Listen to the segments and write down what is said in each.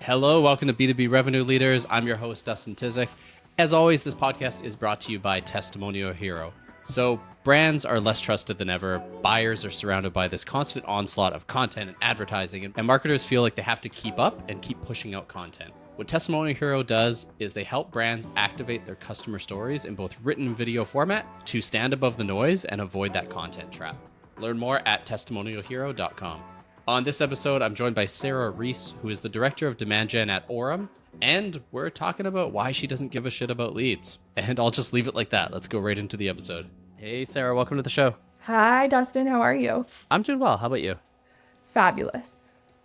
Hello, welcome to B2B Revenue Leaders. I'm your host, Dustin. As always, this podcast is brought to you by Testimonial Hero. So brands are less trusted than ever. Buyers are surrounded by this constant onslaught of content and advertising, and marketers feel like they have to keep up and keep pushing out content. What Testimonial Hero does is they help brands activate their customer stories in both written and video format to stand above the noise and avoid that content trap. Learn more at testimonialhero.com. On this episode, I'm joined by Sarah Reece, who is the Director of Demand Gen at Orum, and we're talking about why she doesn't give a shit about leads. And I'll just leave it like that. Let's go right into the episode. Hey, Sarah, welcome to the show. Hi, Dustin. How are you? I'm doing well. How about you? Fabulous.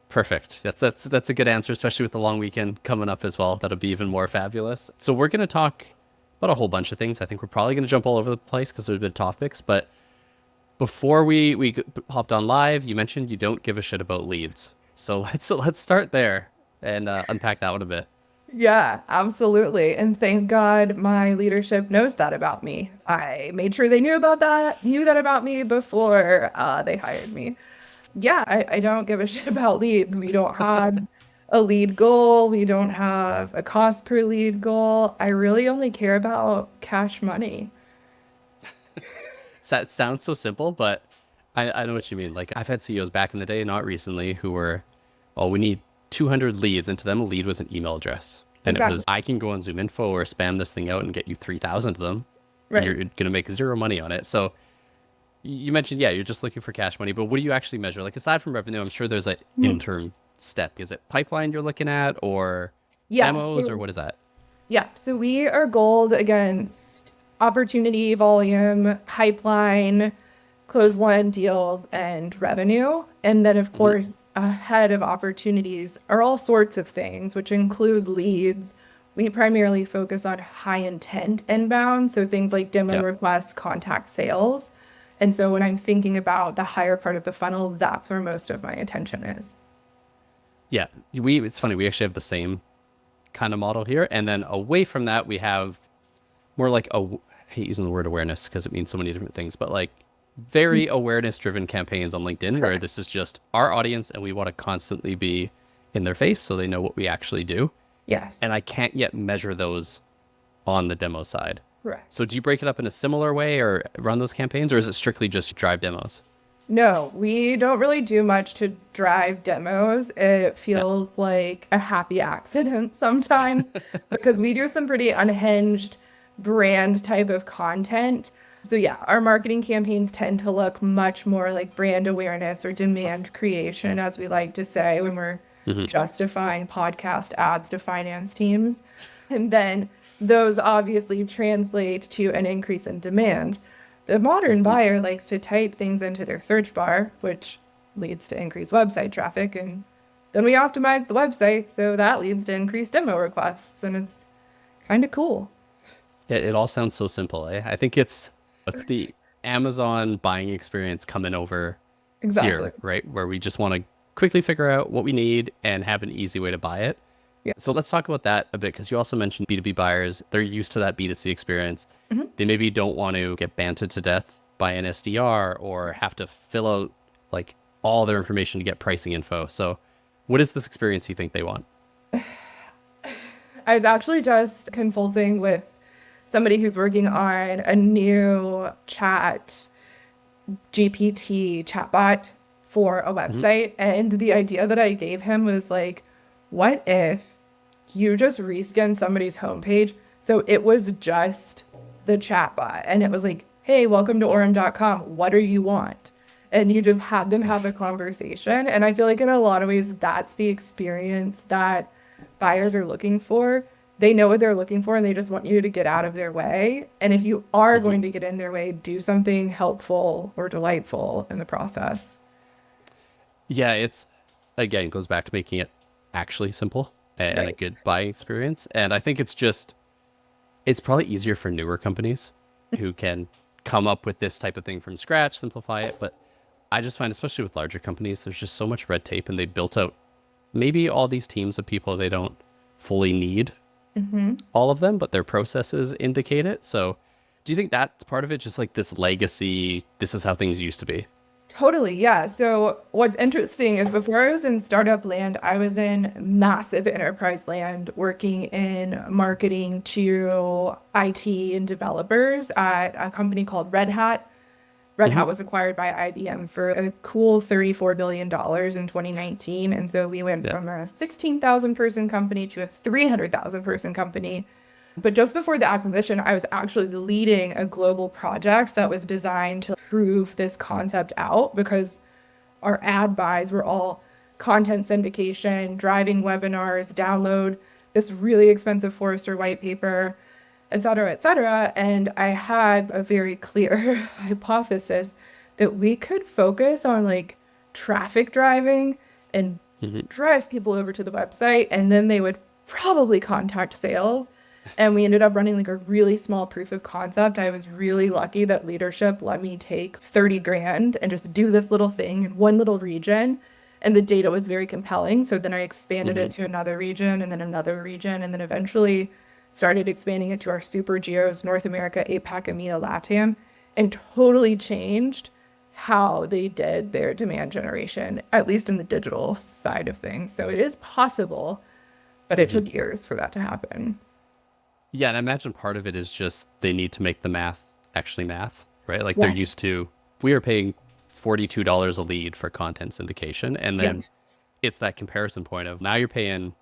Perfect. That's a good answer, especially with the long weekend coming up as well. That'll be even more fabulous. So we're going to talk about a whole bunch of things. I think we're probably going to jump all over the place because there's been topics, but before we hopped on live, you mentioned you don't give a shit about leads. So let's start there and unpack that one a bit. Yeah, absolutely. And thank God my leadership knows that about me. I made sure they knew that about me before they hired me. Yeah, I don't give a shit about leads. We don't have a lead goal. We don't have a cost per lead goal. I really only care about cash money. That sounds so simple, but I know what you mean. Like, I've had CEOs back in the day, not recently, who were, we need 200 leads. And to them, a lead was an email address. And Exactly. It was, I can go on Zoom Info or spam this thing out and get you 3,000 of them. Right. And you're going to make zero money on it. So you mentioned, you're just looking for cash money, but what do you actually measure? Like, aside from revenue, I'm sure there's an interim step. Is it pipeline you're looking at or demos or what is that? Yeah. So we are goaled against opportunity, volume, pipeline, close won deals, and revenue. And then, of course, ahead of opportunities are all sorts of things, which include leads. We primarily focus on high intent inbound, so things like demo requests, contact sales. And so when I'm thinking about the higher part of the funnel, that's where most of my attention is. Yeah, it's funny. We actually have the same kind of model here. And then away from that, we have more like I hate using the word awareness because it means so many different things, but like very awareness driven campaigns on LinkedIn where this is just our audience and we want to constantly be in their face so they know what we actually do. Yes. And I can't yet measure those on the demo side. Right. So do you break it up in a similar way or run those campaigns, or is it strictly just drive demos? No, we don't really do much to drive demos. It feels like a happy accident sometimes because we do some pretty unhinged brand type of content. So yeah, our marketing campaigns tend to look much more like brand awareness or demand creation, as we like to say when we're justifying podcast ads to finance teams. And then those obviously translate to an increase in demand. The modern buyer likes to type things into their search bar, which leads to increased website traffic. And then we optimize the website, so that leads to increased demo requests. And it's kind of cool. It all sounds so simple. I think it's the Amazon buying experience coming over here, right? Where we just want to quickly figure out what we need and have an easy way to buy it. Yeah. So let's talk about that a bit, because you also mentioned B2B buyers. They're used to that B2C experience. They maybe don't want to get banted to death by an SDR or have to fill out like all their information to get pricing info. So what is this experience you think they want? I was actually just consulting with somebody who's working on a new chat GPT chatbot for a website. And the idea that I gave him was like, what if you just reskin somebody's homepage so it was just the chatbot and it was like, hey, welcome to Orum.com. What do you want? And you just had them have a conversation. And I feel like in a lot of ways, that's the experience that buyers are looking for. They know what they're looking for and they just want you to get out of their way. And if you are going to get in their way, do something helpful or delightful in the process. Yeah, it goes back to making it actually simple and a good buying experience. And I think it's probably easier for newer companies who can come up with this type of thing from scratch, simplify it. But I just find, especially with larger companies, there's just so much red tape and they built out maybe all these teams of people they don't fully need. All of them, but their processes indicate it. So do you think that's part of it? Just like this legacy, this is how things used to be? Totally, yeah. So what's interesting is before I was in startup land, I was in massive enterprise land working in marketing to IT and developers at a company called Red Hat. Red Hmm. Hat was acquired by IBM for a cool $34 billion in 2019. And so we went Yeah. from a 16,000 person company to a 300,000 person company. But just before the acquisition, I was actually leading a global project that was designed to prove this concept out because our ad buys were all content syndication, driving webinars, download this really expensive Forrester white paper, et cetera, et cetera. And I had a very clear hypothesis that we could focus on like traffic driving and Hmm. drive people over to the website, and then they would probably contact sales. And we ended up running like a really small proof of concept. I was really lucky that leadership let me take 30 grand and just do this little thing in one little region. And the data was very compelling. So then I expanded Hmm. it to another region and then another region, and then eventually started expanding it to our super geos, North America, APAC, EMEA, LATAM, and totally changed how they did their demand generation, at least in the digital side of things. So it is possible, but it Hmm. took years for that to happen. Yeah, and I imagine part of it is just they need to make the math actually math, right? Like they're Yes. used to, we are paying $42 a lead for content syndication, and then Yes. it's that comparison point of now you're paying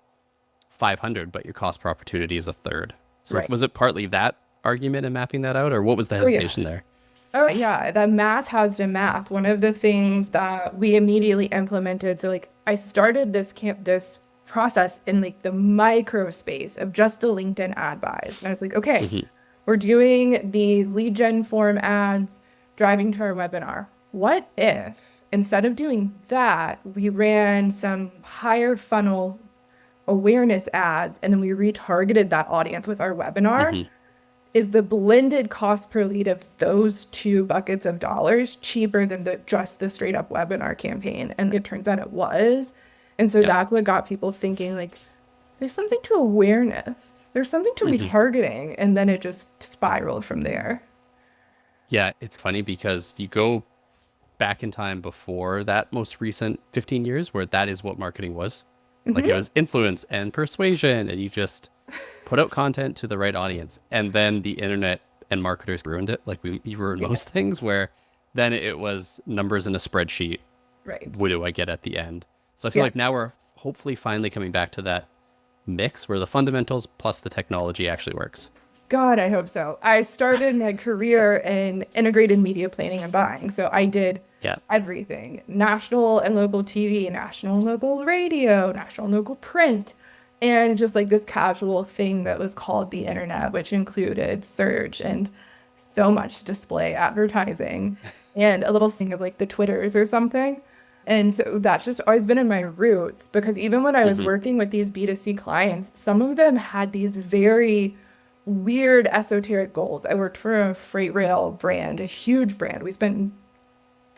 500, but your cost per opportunity is a third. So Right. was it partly that argument and mapping that out, or what was the Oh, yeah. hesitation there? Oh, yeah. The math has to math. One of the things that we immediately implemented. So, like, I started this process in like the micro space of just the LinkedIn ad buys. And I was like, okay, Hmm. we're doing these lead gen form ads driving to our webinar. What if instead of doing that, we ran some higher funnel awareness ads and then we retargeted that audience with our webinar? Hmm. Is the blended cost per lead of those two buckets of dollars cheaper than just the straight up webinar campaign? And it turns out it was. And so Yeah. that's what got people thinking like, there's something to awareness. There's something to Hmm. retargeting. And then it just spiraled from there. Yeah, it's funny because you go back in time before that most recent 15 years where that is what marketing was. Like it Hmm. was influence and persuasion, and you just put out content to the right audience. And then the internet and marketers ruined it. Like we ruined most Yes. things where then it was numbers in a spreadsheet. Right. What do I get at the end? So I feel Yeah. like now we're hopefully finally coming back to that mix where the fundamentals plus the technology actually works. God, I hope so. I started my career in integrated media planning and buying. So I did Yeah. everything: national and local TV, national and local radio, national and local print, and just like this casual thing that was called the internet, which included search and so much display advertising and a little thing of like the Twitters or something. And so that's just always been in my roots because even when I was Hmm. working with these B2C clients, some of them had these very weird esoteric goals. I worked for a freight rail brand, a huge brand. We spent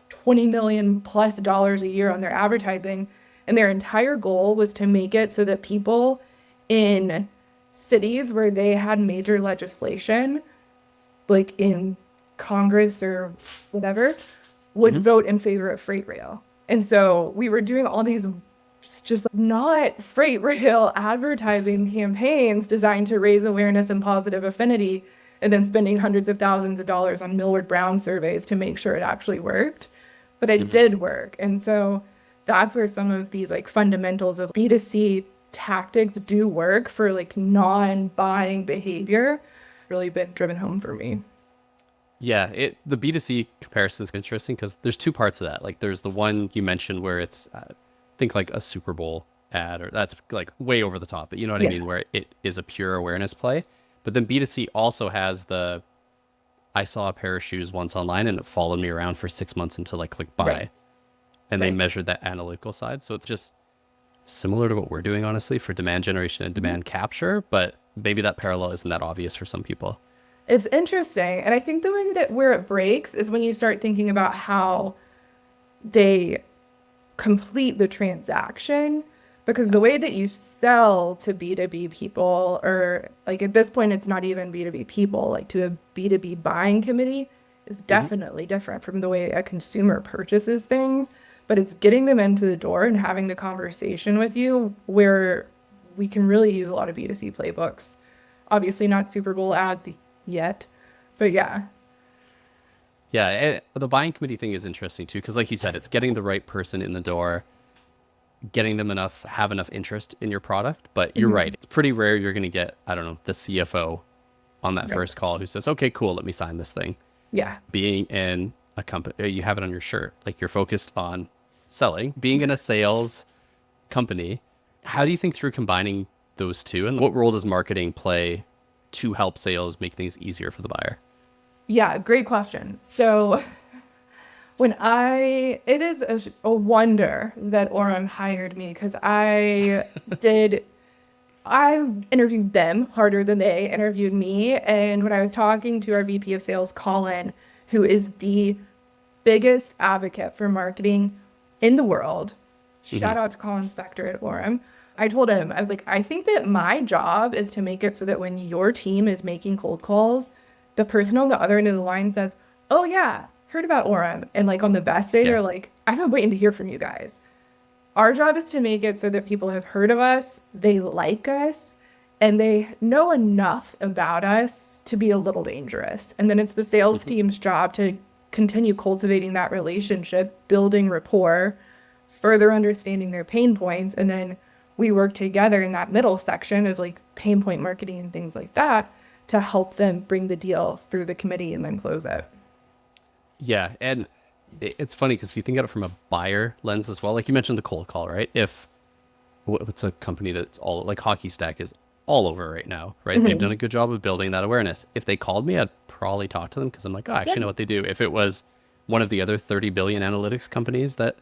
20 million plus dollars a year on their advertising, and their entire goal was to make it so that people in cities where they had major legislation, like in Congress or whatever, would Hmm. vote in favor of freight rail. And so we were doing all these just not freight rail advertising campaigns designed to raise awareness and positive affinity, and then spending hundreds of thousands of dollars on Millward Brown surveys to make sure it actually worked. But it Hmm. did work. And so that's where some of these like fundamentals of B2C tactics do work for like non-buying behavior really been driven home for me. Yeah, the B2C comparison is interesting because there's two parts of that. Like there's the one you mentioned where it's think like a Super Bowl ad, or that's like way over the top, but you know what I Yeah. mean, where it is a pure awareness play. But then B2C also has the I saw a pair of shoes once online and it followed me around for 6 months until I click Right. buy, and they Right. measured that analytical side. So it's just similar to what we're doing honestly for demand generation and Mhm. demand capture, but maybe that parallel isn't that obvious for some people. It's interesting. And I think the way that where it breaks is when you start thinking about how they complete the transaction, because the way that you sell to B2B people, or like at this point, it's not even B2B people, like to a B2B buying committee, is definitely different from the way a consumer purchases things, but it's getting them into the door and having the conversation with you where we can really use a lot of B2C playbooks. Obviously not Super Bowl ads yet, but yeah. Yeah, the buying committee thing is interesting too, because like you said, it's getting the right person in the door, getting them have enough interest in your product. But you're right, it's pretty rare you're going to get, I don't know, the CFO on that first call who says, okay, cool, let me sign this thing. Yeah. Being in a company, you have it on your shirt, like you're focused on selling, being in a sales company. How do you think through combining those two, and what role does marketing play to help sales make things easier for the buyer? Yeah, great question. So it is a wonder that Orum hired me because I interviewed them harder than they interviewed me. And when I was talking to our VP of sales, Colin, who is the biggest advocate for marketing in the world, shout out to Colin Spector at Orum. I told him, I was like, I think that my job is to make it so that when your team is making cold calls, the person on the other end of the line says, oh yeah, heard about Orum. And like on the best day, they're like, I've been waiting to hear from you guys. Our job is to make it so that people have heard of us, they like us, and they know enough about us to be a little dangerous. And then it's the sales team's job to continue cultivating that relationship, building rapport, further understanding their pain points. And then we work together in that middle section of like pain point marketing and things like that to help them bring the deal through the committee and then close it. Yeah, and it's funny because if you think of it from a buyer lens as well, like you mentioned the cold call, right? If what's a company that's all like Hockey Stack is all over right now, right? They've done a good job of building that awareness. If they called me, I'd probably talk to them because I'm like, oh, I actually know what they do. If it was one of the other 30 billion analytics companies that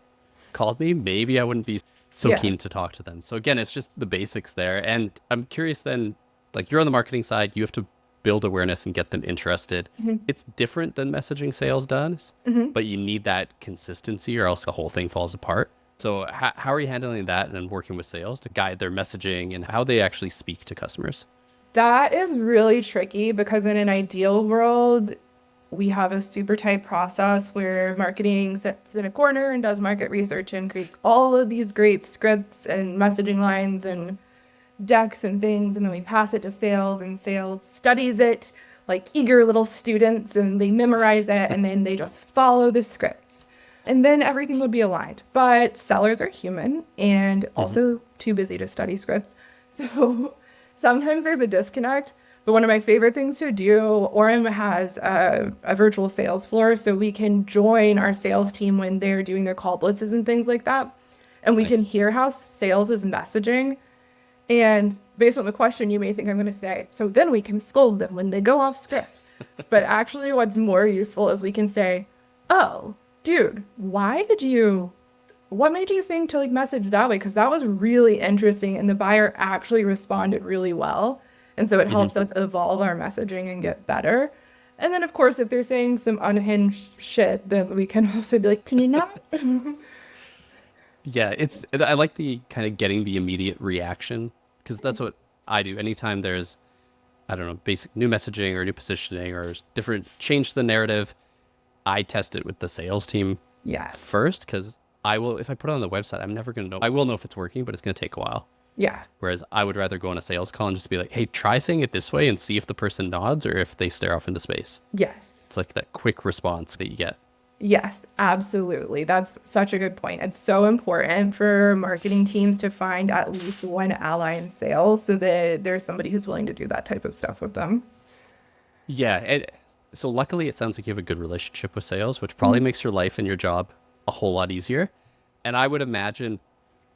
called me, maybe I wouldn't be so keen to talk to them. So again, it's just the basics there. And I'm curious then, like you're on the marketing side, you have to build awareness and get them interested. It's different than messaging sales does, but you need that consistency or else the whole thing falls apart. So how are you handling that and working with sales to guide their messaging and how they actually speak to customers? That is really tricky because in an ideal world, we have a super tight process where marketing sits in a corner and does market research and creates all of these great scripts and messaging lines and decks and things. And then we pass it to sales and sales studies it like eager little students and they memorize it and then they just follow the scripts. And then everything would be aligned. But sellers are human and also too busy to study scripts. So sometimes there's a disconnect. But one of my favorite things to do, Orum has a virtual sales floor, so we can join our sales team when they're doing their call blitzes and things like that. And we can hear how sales is messaging. And based on the question, you may think I'm going to say, so then we can scold them when they go off script. But actually what's more useful is we can say, oh, dude, what made you think to like message that way? Because that was really interesting. And the buyer actually responded really well. And so it helps us evolve our messaging and get better. And then, of course, if they're saying some unhinged shit, then we can also be like, can you not? Yeah, I like the kind of getting the immediate reaction because that's what I do. Anytime there's, I don't know, basic new messaging or new positioning or different change to the narrative, I test it with the sales team first because if I put it on the website, I'm never going to know. I will know if it's working, but it's going to take a while. Yeah. Whereas I would rather go on a sales call and just be like, hey, try saying it this way and see if the person nods or if they stare off into space. Yes. It's like that quick response that you get. Yes, absolutely. That's such a good point. It's so important for marketing teams to find at least one ally in sales so that there's somebody who's willing to do that type of stuff with them. Yeah. So luckily, it sounds like you have a good relationship with sales, which probably makes your life and your job a whole lot easier. And I would imagine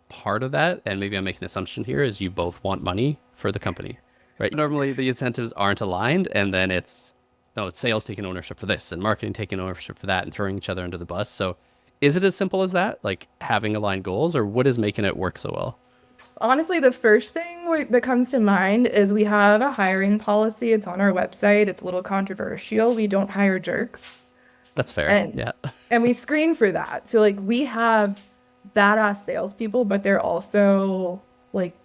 part of that, and maybe I'm making an assumption here, is you both want money for the company, right? Normally the incentives aren't aligned, and then it's sales taking ownership for this and marketing taking ownership for that and throwing each other under the bus. So is it as simple as that, like having aligned goals, or what is making it work so well? Honestly, the first thing that comes to mind is we have a hiring policy. It's on our website. It's a little controversial. We don't hire jerks. That's fair. And we screen for that. So like we have badass salespeople, but they're also like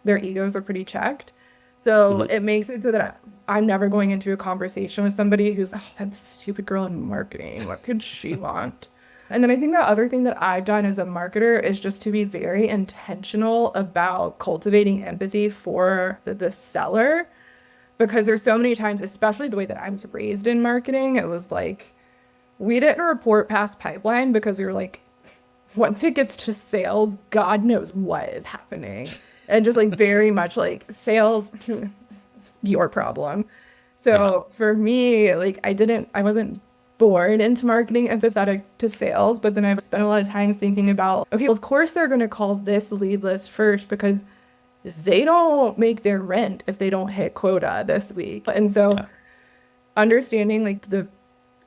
their egos are pretty checked. So it makes it so that I'm never going into a conversation with somebody who's, oh, that stupid girl in marketing. What could she want? And then I think the other thing that I've done as a marketer is just to be very intentional about cultivating empathy for the seller. Because there's so many times, especially the way that I was raised in marketing, it was like, we didn't report past pipeline because we were like, once it gets to sales, God knows what is happening. And just like very much like sales, your problem. So for me, like I wasn't born into marketing empathetic to sales, but then I've spent a lot of time thinking about, okay, well, of course they're going to call this lead list first because they don't make their rent if they don't hit quota this week. And so understanding like the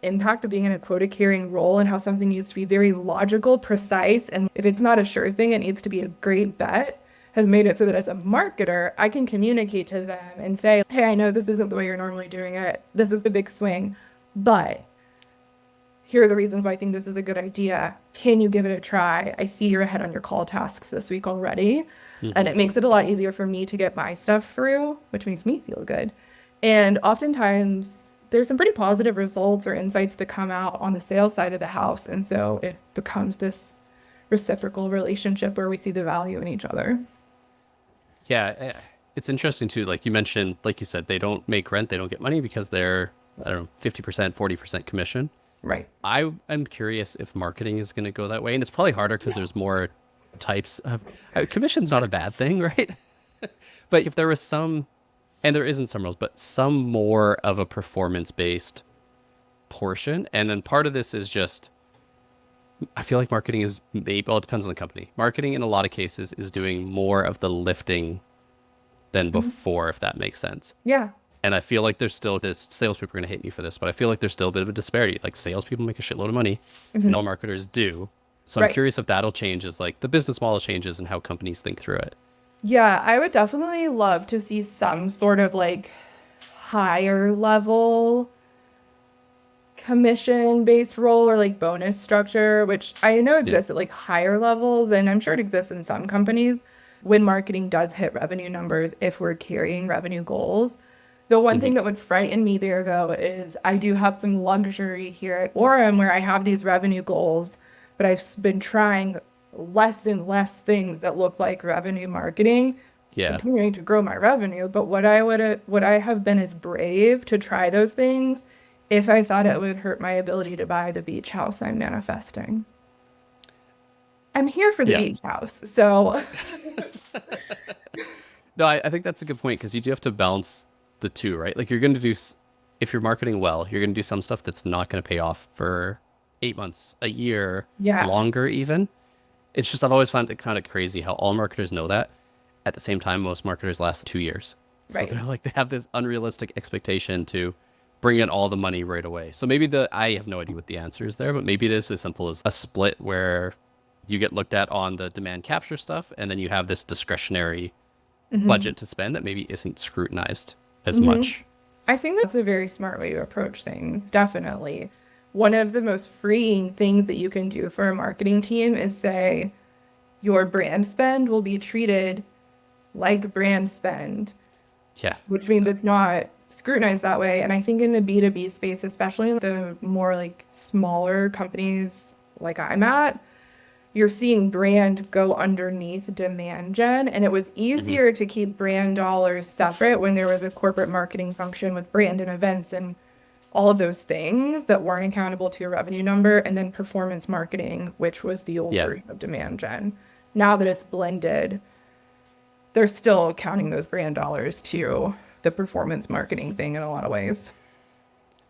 impact of being in a quota carrying role and how something needs to be very logical, precise, and if it's not a sure thing, it needs to be a great bet, has made it so that as a marketer, I can communicate to them and say, hey, I know this isn't the way you're normally doing it. This is the big swing, but here are the reasons why I think this is a good idea. Can you give it a try? I see you're ahead on your call tasks this week already. And it makes it a lot easier for me to get my stuff through, which makes me feel good. And oftentimes there's some pretty positive results or insights that come out on the sales side of the house. And so it becomes this reciprocal relationship where we see the value in each other. Yeah, it's interesting too. Like you mentioned, like you said, they don't make rent, they don't get money because they're, I don't know, 50%, 40% commission. Right. I'm curious if marketing is going to go that way. And it's probably harder because there's more types of commission's not a bad thing, right? But if there was some, and there isn't some roles, but some more of a performance-based portion. And then part of this is just, I feel like marketing is maybe, well, it depends on the company. Marketing in a lot of cases is doing more of the lifting than before, if that makes sense. Yeah. And I feel like there's still this, salespeople are going to hate me for this, but I feel like there's still a bit of a disparity. Like salespeople make a shitload of money, and all marketers do. So I'm curious if that'll change as like the business model changes and how companies think through it. Yeah, I would definitely love to see some sort of like higher level commission-based role or like bonus structure, which I know exists at like higher levels, and I'm sure it exists in some companies when marketing does hit revenue numbers if we're carrying revenue goals. The one thing that would frighten me there, though, is I do have some luxury here at Orum where I have these revenue goals, but I've been trying less and less things that look like revenue marketing, continuing to grow my revenue. But would I have been as brave to try those things if I thought it would hurt my ability to buy the beach house I'm manifesting? I'm here for the beach house, so. No, I think that's a good point because you do have to balance the two, right? Like you're going to do, if you're marketing well, you're going to do some stuff that's not going to pay off for 8 months, a year, longer even. It's just, I've always found it kind of crazy how all marketers know that. At the same time, most marketers last 2 years. So they're like, they have this unrealistic expectation to bring in all the money right away. So maybe I have no idea what the answer is there, but maybe it is as simple as a split where you get looked at on the demand capture stuff, and then you have this discretionary budget to spend that maybe isn't scrutinized as much. I think that's a very smart way to approach things, definitely. One of the most freeing things that you can do for a marketing team is say, your brand spend will be treated like brand spend. Yeah. Which means it's not scrutinized that way. And I think in the B2B space, especially the more like smaller companies like I'm at, you're seeing brand go underneath demand gen. And it was easier to keep brand dollars separate when there was a corporate marketing function with brand and events and all of those things that weren't accountable to your revenue number, and then performance marketing, which was the old version of demand gen. Now that it's blended, they're still counting those brand dollars to the performance marketing thing in a lot of ways.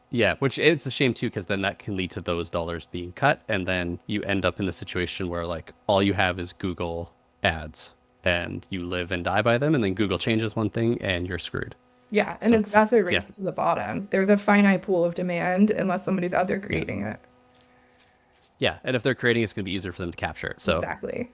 Yeah, which it's a shame too, because then that can lead to those dollars being cut, and then you end up in the situation where like all you have is Google ads, and you live and die by them, and then Google changes one thing, and you're screwed. Yeah, and so it's definitely a race to the bottom. There's a finite pool of demand unless somebody's out there creating it. Yeah, and if they're creating it, it's going to be easier for them to capture it. So exactly.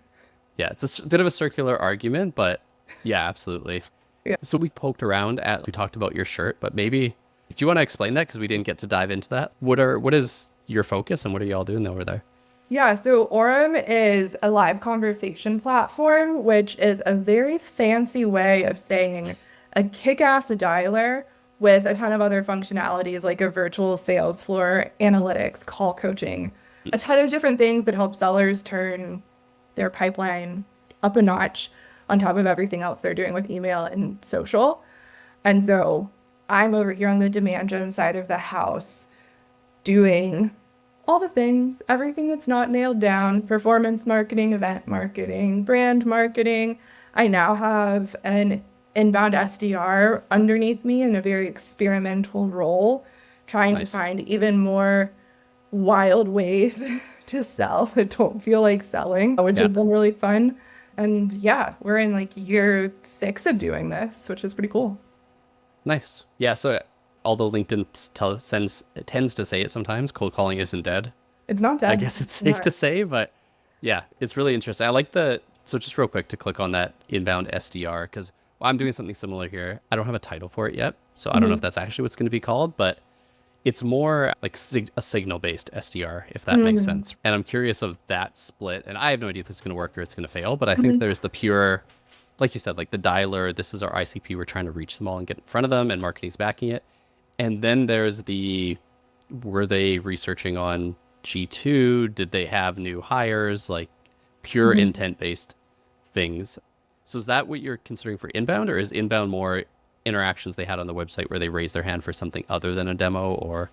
Yeah, it's a bit of a circular argument, but yeah, absolutely. Yeah. So we poked around we talked about your shirt, but maybe, do you want to explain that? Because we didn't get to dive into that. What is your focus and what are y'all doing over there? Yeah, so Orum is a live conversation platform, which is a very fancy way of saying a kick-ass dialer with a ton of other functionalities like a virtual sales floor, analytics, call coaching, a ton of different things that help sellers turn their pipeline up a notch on top of everything else they're doing with email and social. And so I'm over here on the demand gen side of the house doing all the things, everything that's not nailed down, performance marketing, event marketing, brand marketing. I now have an inbound SDR underneath me in a very experimental role, trying to find even more wild ways to sell that don't feel like selling, which has been really fun. And yeah, we're in like year 6 of doing this, which is pretty cool. Nice. Yeah. So although LinkedIn tends to say it sometimes, cold calling isn't dead. It's not dead. I guess it's safe to say, but yeah, it's really interesting. I like so just real quick to click on that inbound SDR, because I'm doing something similar here. I don't have a title for it yet, so I don't know if that's actually what's going to be called, but it's more like a signal-based SDR, if that makes sense. And I'm curious of that split. And I have no idea if this is going to work or it's going to fail, but I think there's the pure, like you said, like the dialer, this is our ICP, we're trying to reach them all and get in front of them, and marketing's backing it. And then there's were they researching on G2? Did they have new hires? Like pure intent-based things. So is that what you're considering for inbound, or is inbound more interactions they had on the website where they raised their hand for something other than a demo? Or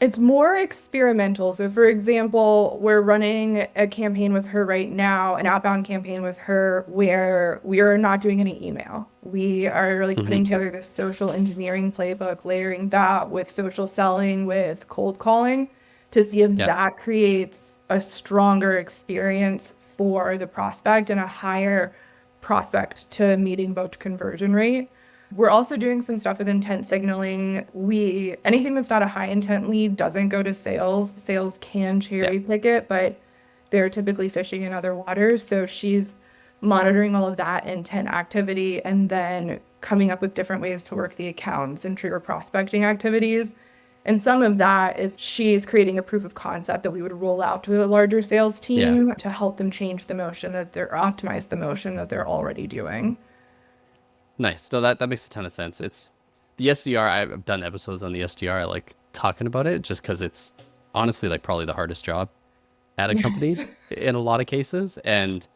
it's more experimental. So for example, we're running a campaign with her right now, an outbound campaign with her, where we are not doing any email. We are like putting together this social engineering playbook, layering that with social selling, with cold calling, to see if that creates a stronger experience for the prospect and a higher prospect to meeting booked conversion rate. We're also doing some stuff with intent signaling. Anything that's not a high intent lead doesn't go to sales. Sales can cherry pick it, but they're typically fishing in other waters. So she's monitoring all of that intent activity and then coming up with different ways to work the accounts and trigger prospecting activities. And some of that is she's creating a proof of concept that we would roll out to the larger sales team to help them change the motion optimize the motion that they're already doing. Nice. No, that makes a ton of sense. It's the SDR. I've done episodes on the SDR. I like talking about it just because it's honestly like probably the hardest job at a company in a lot of cases. And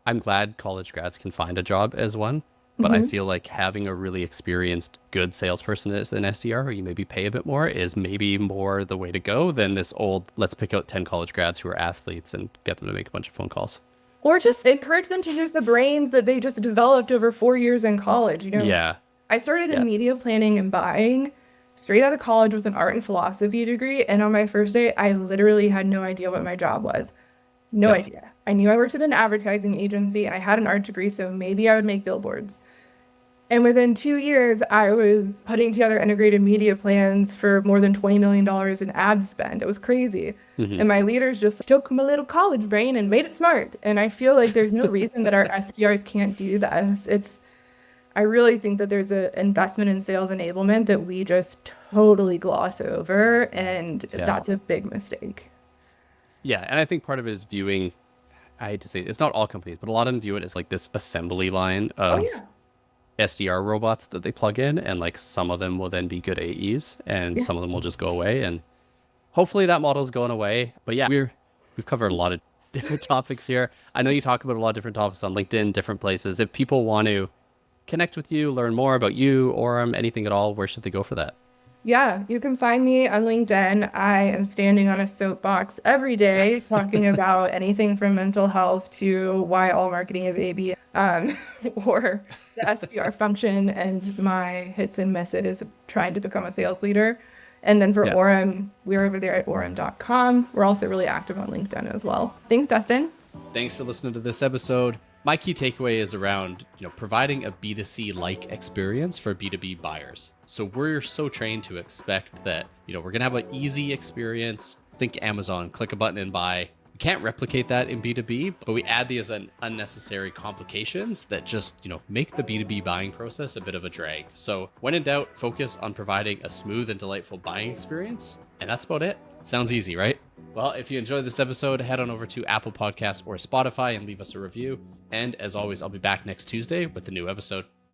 I'm glad college grads can find a job as one, but I feel like having a really experienced, good salesperson as an SDR, who you maybe pay a bit more, is maybe more the way to go than this old, let's pick out 10 college grads who are athletes and get them to make a bunch of phone calls. Or just encourage them to use the brains that they just developed over 4 years in college, Yeah. I started in media planning and buying straight out of college with an art and philosophy degree. And on my first day, I literally had no idea what my job was. No idea. I knew I worked at an advertising agency. I had an art degree, so maybe I would make billboards. And within 2 years, I was putting together integrated media plans for more than $20 million in ad spend. It was crazy. And my leaders just took my little college brain and made it smart. And I feel like there's no reason that our SDRs can't do this. I really think that there's an investment in sales enablement that we just totally gloss over. And that's a big mistake. Yeah. And I think part of it is viewing, I hate to say it, it's not all companies, but a lot of them view it as like this assembly line of SDR robots that they plug in, and like some of them will then be good AEs and some of them will just go away, and hopefully that model is going away. But yeah, we've covered a lot of different topics here. I know you talk about a lot of different topics on LinkedIn, different places. If people want to connect with you, learn more about you, Orum, anything at all, where should they go for that? Yeah, you can find me on LinkedIn. I am standing on a soapbox every day talking about anything from mental health to why all marketing is AB, or the SDR function and my hits and misses trying to become a sales leader. And then for Orum, we're over there at orum.com. We're also really active on LinkedIn as well. Thanks, Dustin. Thanks for listening to this episode. My key takeaway is around, providing a B2C-like experience for B2B buyers. So we're so trained to expect that, we're going to have an easy experience. Think Amazon, click a button and buy. We can't replicate that in B2B, but we add these unnecessary complications that just, make the B2B buying process a bit of a drag. So when in doubt, focus on providing a smooth and delightful buying experience. And that's about it. Sounds easy, right? Well, if you enjoyed this episode, head on over to Apple Podcasts or Spotify and leave us a review. And as always, I'll be back next Tuesday with a new episode.